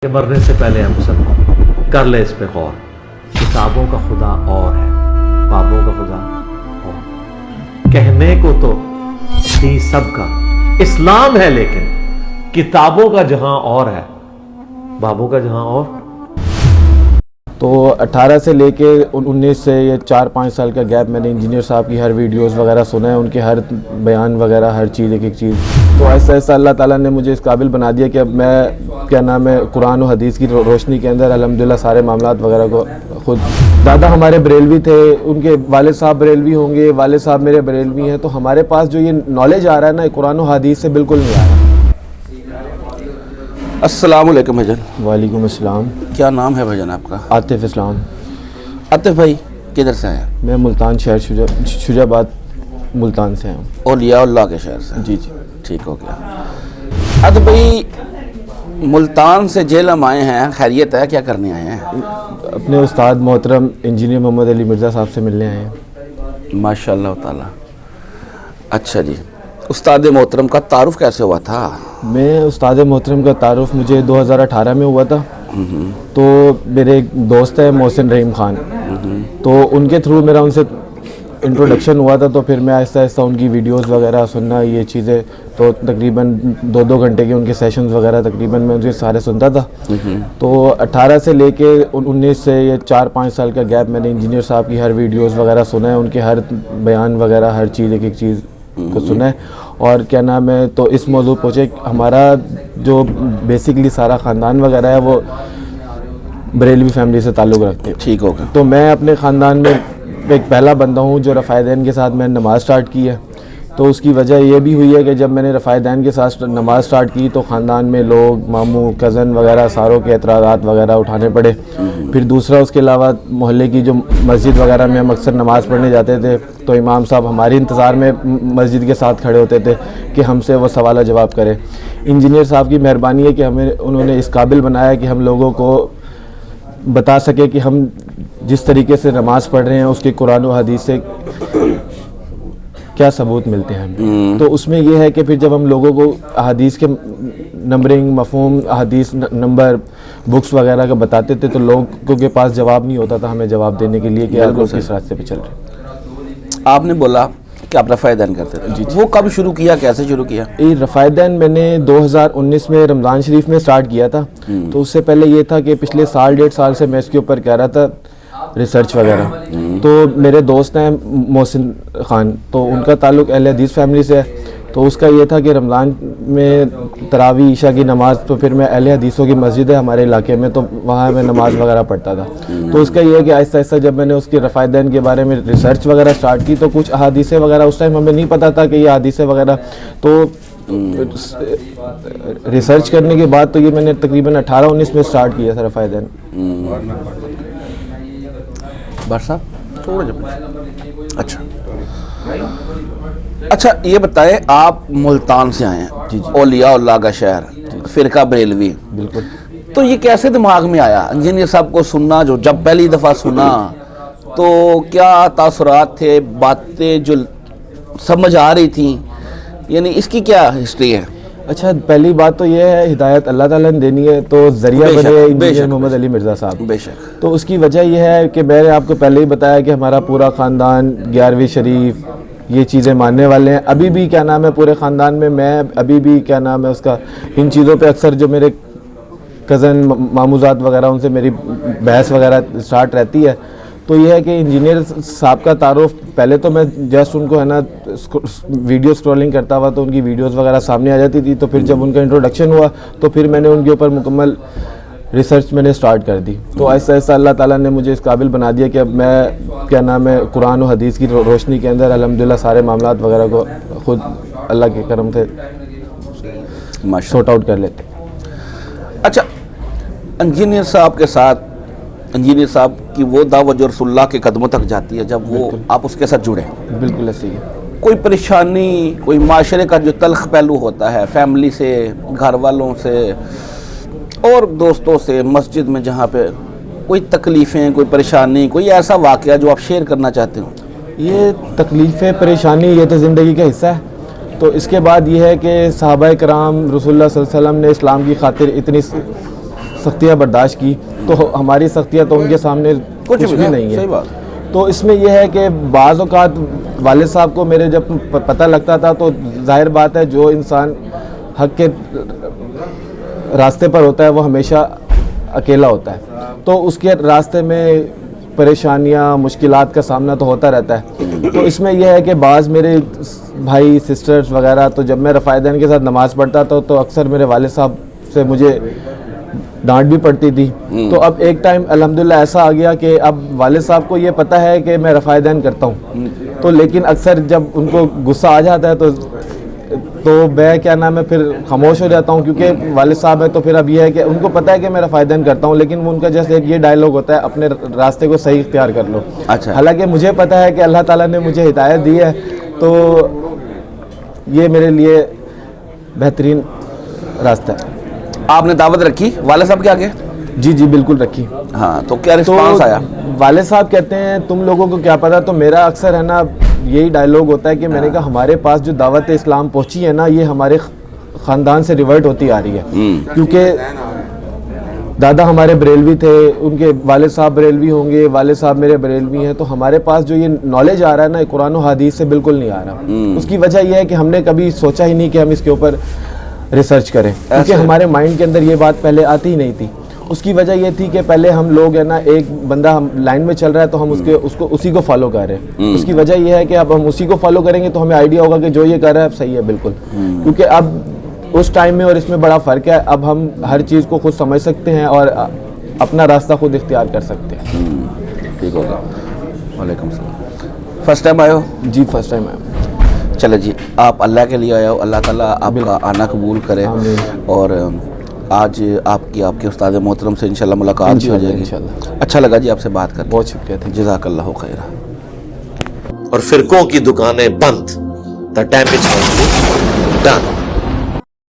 कि मरने से पहले हम सब कर ले इस पे गौर। किताबों का खुदा और है, बाबों का खुदा और। कहने को तो दी सबका इस्लाम है, लेकिन किताबों का जहां और है, बाबों का जहां और। तो 18 से लेके 19 से ये 4-5 साल का गैप मैंने इंजीनियर साहब की हर वीडियोस वगैरह सुना है, उनके हर बयान वगैरह, हर चीज़ एक एक चीज़। तो ऐसा ऐसा अल्लाह ताला ने मुझे इस काबिल बना दिया कि अब मैं क्या नाम है कुरान और हदीस की रोशनी के अंदर अल्हम्दुलिल्लाह सारे मामलात वगैरह को खुद। दादा हमारे बरेलवी थे, उनके वालिद साहब बरेलवी होंगे, वालिद साहब मेरे बरेलवी हैं। तो हमारे पास जो ये नॉलेज आ रहा है ना, कुरान और हदीस से बिल्कुल नहीं आ रहा। अस्सलाम वालेकुम भाईजान। वालेकुम अस्सलाम। क्या नाम है भाईजान आपका? आतिफ इस्लाम। आतिफ भाई किधर से हैं? मैं मुल्तान शहर शुजाबाद मुल्तान से हूँ। औलियाउल्लाह के शहर से? जी जी ठीक हो गया। आतिफ भाई मुल्तान से जेलम आए हैं, खैरियत है? क्या करने आए हैं? अपने उस्ताद मोहतरम इंजीनियर मोहम्मद अली मिर्ज़ा साहब से मिलने आए हैं। माशाअल्लाह ताला। अच्छा जी, उस्ताद मोहतरम का तारुफ कैसे हुआ था? मैं उस्ताद मोहतरम का तारुफ मुझे 2018 में हुआ था। तो मेरे एक दोस्त है मोहसिन रहीम ख़ान, तो उनके थ्रू मेरा उनसे इंट्रोडक्शन हुआ था। तो फिर मैं आहिस्ता आहिस्ता उनकी वीडियोस वगैरह सुनना, ये चीज़ें, तो तकरीबन 2-2 घंटे के उनके सेशंस वगैरह तकरीबन मैं उनके सारे सुनता था। तो 18 से लेके 19 से ये 4-5 साल का गैप मैंने इंजीनियर साहब की हर वीडियोस वगैरह सुना है, उनके हर बयान वगैरह, हर चीज़ एक एक चीज़ को सुना है। और क्या नाम है, तो इस मौजू पहुँचे, हमारा जो बेसिकली सारा ख़ानदान वगैरह है वो बरेलवी फैमिली से ताल्लुक़ रखते हैं। ठीक होगा। तो मैं अपने ख़ानदान में एक पहला बंदा हूँ जो रफ़ायदैन के साथ मैंने नमाज़ स्टार्ट की है। तो उसकी वजह ये भी हुई है कि जब मैंने रफ़ायदैन के साथ नमाज़ स्टार्ट की तो ख़ानदान में लोग, मामू, कज़न वगैरह सारों के एतराज़ात वगैरह उठाने पड़े। फिर दूसरा, उसके अलावा मोहल्ले की जो मस्जिद वगैरह में हम अक्सर नमाज़ पढ़ने जाते थे, तो इमाम साहब हमारे इंतज़ार में मस्जिद के साथ खड़े होते थे कि हमसे वो सवाल जवाब करें। इंजीनियर साहब की मेहरबानी है कि हमें उन्होंने इस काबिल बनाया कि हम लोगों को बता सके कि हम जिस तरीके से नमाज़ पढ़ रहे हैं उसके कुरान और हदीस से क्या सबूत मिलते हैं। तो उसमें यह है कि फिर जब हम लोगों को हदीस के नंबरिंग, मफ़हूम, हदीस नंबर, बुक्स वगैरह का बताते थे, तो लोगों के पास जवाब नहीं होता था हमें जवाब देने के लिए कि आप लोग किस रास्ते पे चल रहे हैं। आपने बोला कि आप रफ़ायदैन करते थे। जी, वो कब शुरू किया, कैसे शुरू किया? ये रफ़ायदैन मैंने 2019 में रमज़ान शरीफ में स्टार्ट किया था। तो उससे पहले ये था कि पिछले 1.5 साल से मैं इसके ऊपर कह रहा था रिसर्च वगैरह। तो मेरे दोस्त हैं मोहसिन ख़ान, तो उनका ताल्लुक़ अहले हदीस फैमिली से है। तो उसका ये था कि रमज़ान में तरावी ईशा की नमाज़, तो फिर मैं अहले हदीसों की मस्जिद है हमारे इलाके में, तो वहाँ मैं नमाज़ वगैरह पढ़ता था। तो उसका ये है कि आहिस्ता आहिस्ता जब मैंने उसके रफ़ायदैन के बारे में रिसर्च वगैरह स्टार्ट की, तो कुछ अहादीसें वगैरह उस टाइम हमें नहीं पता था कि ये अहादीसें वगैरह, तो रिसर्च करने के बाद तो ये मैंने तकरीबन 18-19 में स्टार्ट किया था रफ़ायदैन। साहब थोड़ा अच्छा अच्छा, ये बताएं, आप मुल्तान से आए हैं? जी जी। औलियाउल्लाह का शहर, फ़िरका बरेलवी। बिल्कुल। तो ये कैसे दिमाग में आया इंजीनियर साहब को सुनना? जो जब पहली दफ़ा सुना तो क्या तासुरात थे, बातें जो समझ आ रही थी, यानी इसकी क्या हिस्ट्री है? अच्छा, पहली बात तो ये है, हिदायत अल्लाह ताला ने देनी है, तो ज़रिया बने इंजीनियर मोहम्मद अली मिर्ज़ा साहब। बेशक। तो उसकी वजह यह है कि मैंने आपको पहले ही बताया कि हमारा पूरा ख़ानदान 11वीं शरीफ ये चीज़ें मानने वाले हैं। अभी भी क्या नाम है पूरे ख़ानदान में मैं अभी भी क्या नाम है उसका, इन चीज़ों पे अक्सर जो मेरे कज़न, मामूज़ात वगैरह, उनसे मेरी बहस वगैरह स्टार्ट रहती है। तो ये है कि इंजीनियर साहब का तारुफ, पहले तो मैं जस्ट उनको है ना वीडियो स्क्रॉलिंग करता हुआ तो उनकी वीडियोस वगैरह सामने आ जाती थी। तो फिर जब उनका इंट्रोडक्शन हुआ तो फिर मैंने उनके ऊपर मुकम्मल रिसर्च मैंने स्टार्ट कर दी। तो ऐसा ऐसा अल्लाह ताला ने मुझे इस काबिल बना दिया कि अब मैं क्या नाम है कुरान और हदीस की रोशनी के अंदर अल्हम्दुलिल्लाह सारे मामलात वगैरह को खुद अल्लाह के करम से सॉर्ट आउट कर लेते। अच्छा, इंजीनियर साहब के साथ, इंजीनियर साहब की वो दावत जो रसूलुल्लाह के कदमों तक जाती है, जब वो आप उसके साथ जुड़े, बिल्कुल ऐसे ही। कोई परेशानी, कोई माशरे का जो तल्ख पहलू होता है, फैमिली से, घर वालों से और दोस्तों से, मस्जिद में जहाँ पे कोई तकलीफ़ें, कोई परेशानी, कोई ऐसा वाक़या जो आप शेयर करना चाहते हो? ये तकलीफ़ें, परेशानी, ये तो ज़िंदगी का हिस्सा है। तो इसके बाद ये है कि सहाबा कराम रसूलुल्लाह सल्लल्लाहु अलैहि वसल्लम ने इस्लाम की खातिर इतनी सख्तियाँ बर्दाश्त की, तो हमारी सख्तियाँ तो उनके सामने कुछ भी नहीं है। सही बात। तो इसमें यह है कि बाज़ औक़ात वालिद साहब को मेरे जब पता लगता था तो जाहिर बात है जो इंसान हक़ के रास्ते पर होता है वो हमेशा अकेला होता है, तो उसके रास्ते में परेशानियाँ मुश्किलात का सामना तो होता रहता है। तो इसमें यह है कि बाज़ मेरे भाई सिस्टर्स वगैरह, तो जब मैं रफ़ायदैन के साथ नमाज़ पढ़ता था तो अक्सर मेरे वालिद साहब से मुझे डांट भी पड़ती थी। तो अब एक टाइम अल्हम्दुलिल्लाह ऐसा आ गया कि अब वालिद साहब को ये पता है कि मैं रफ़ायदैन करता हूँ, तो लेकिन अक्सर जब उनको गुस्सा आ जाता है तो मैं क्या नाम है फिर खामोश हो जाता हूँ, क्योंकि वालिद साहब है तो फिर अब ये है कि उनको पता है कि मैं रफ़ायदैन करता हूँ, लेकिन वो उनका जैसे एक ये डायलॉग होता है अपने रास्ते को सही इख्तियार कर लो। अच्छा। हालांकि मुझे पता है कि अल्लाह ताला ने मुझे हिदायत दी है, तो ये मेरे लिए बेहतरीन रास्ता है। आपने दावत रखी वाले साहब के आगे? जी जी बिल्कुल रखी। हाँ, तो क्या रिस्पांस आया? वाले साहब कहते हैं तुम लोगों को क्या पता, तो मेरा अक्सर है ना यही डायलॉग होता है कि मैंने कहा हमारे पास जो दावत इस्लाम पहुंची है ना, ये हमारे ख़ानदान से रिवर्ट होती आ रही है, क्योंकि दादा हमारे बरेलवी थे, उनके वाले साहब बरेलवी होंगे, वाले साहब मेरे बरेलवी हैं, तो हमारे पास जो ये नॉलेज आ रहा है ना कुरान और हदीस से बिल्कुल नहीं आ रहा। उसकी वजह यह है कि हमने कभी सोचा ही नहीं कि हम इसके ऊपर रिसर्च करें, क्योंकि हमारे माइंड के अंदर ये बात पहले आती ही नहीं थी। उसकी वजह ये थी कि पहले हम लोग है ना, एक बंदा हम लाइन में चल रहा है तो हम उसको उसी को फॉलो कर रहे हैं। उसकी वजह यह है कि अब हम उसी को फॉलो करेंगे तो हमें आइडिया होगा कि जो ये कर रहा है अब सही है बिल्कुल, क्योंकि अब उस टाइम में और इसमें बड़ा फ़र्क है। अब हम हर चीज़ को खुद समझ सकते हैं और अपना रास्ता खुद इख्तियार कर सकते हैं। ठीक होगा। वालेकुम सलाम। फर्स्ट टाइम आए हो? जी फर्स्ट टाइम आया। चले जी, आप अल्लाह के लिए आए हो, अल्लाह ताला आपका आना कबूल करे। और आज आपके उस्ताद मोहतरम से इंशाल्लाह मुलाकात भी हो जाएगी इंशाल्लाह। अच्छा लगा जी आपसे बात करके, बहुत शुक्रिया था। जज़ाकल्लाहु खैरा। और फिरकों की दुकानें बंद, द डैमेज कंट्री डन।